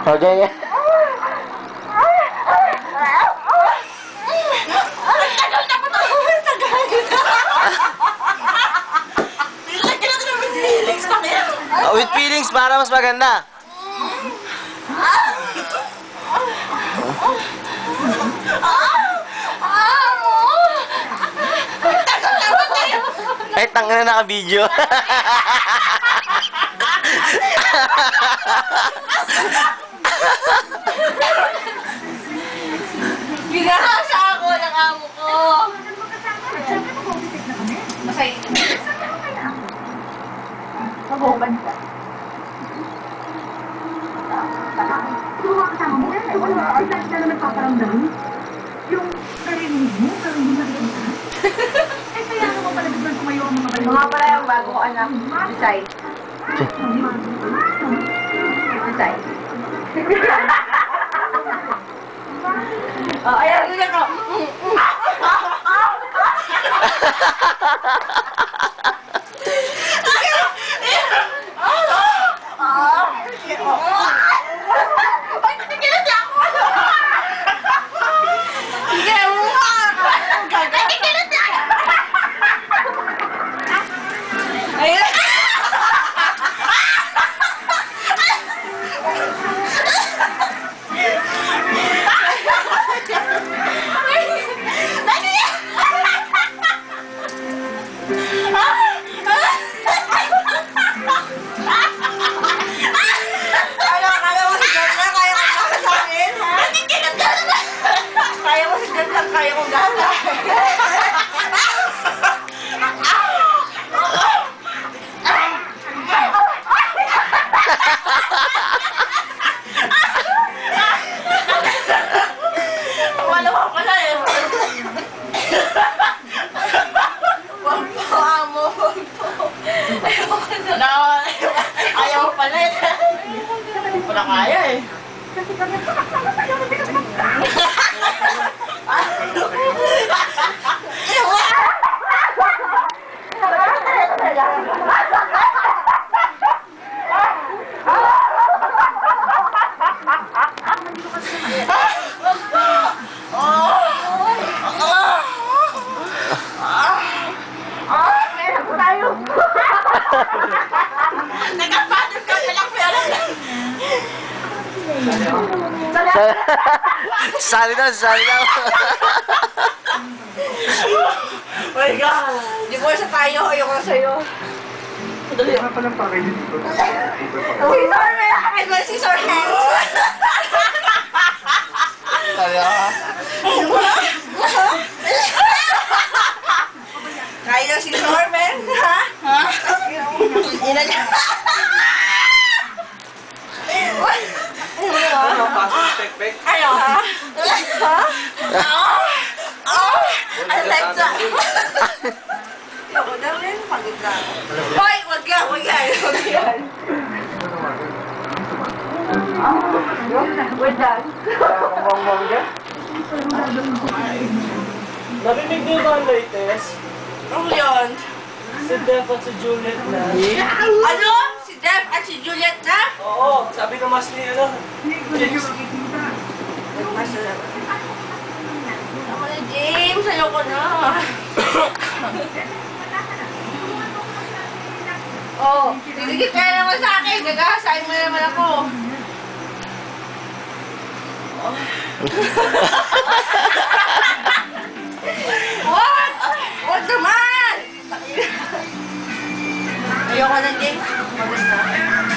Okay. With feelings para mas maganda. Ay, tanga na naka-video. Ginahasa ako ng amo ko. Masaya. Mabuban ka. Tuwa ka mo. Wala ka na nagpaparamdam. Yung narinig mo, pero hindi nakikita. Eh, kaya naman pala biglang tumayo ang mga bayo. Mga pala yung bago ko anak. Decide. Decide. Oh, ayan, yun ako. Ayaw pala eh. Wala kaya eh. Sali daw, sali daw. Oh my God! Di mo sa tayo, ayoko na sa'yo. Dali. Ano palang package dito? Si Sormen! Ay ba si Sormen? Sali ako. Kaya si Sormen, ha? Ha? Ina niya. Ano pasok pek-pek? Ayaw, ha? Ha? I like that. Ayoko na rin, pagod na. Hoy, wag yan, wag yan. Wag yan. We're done. Bang-bang dyan? Narinig niyo ba ang latest? Ano yun? Si Def at si Juliet na. Ano? Si Def at si Juliet na? Oo, sabi ng mas ni ano. James. Ako na, James. Ayoko na. Oh, didikit ka naman sa akin. Gagasain mo naman ako. What? What naman? Ayoko na, James. Maganda.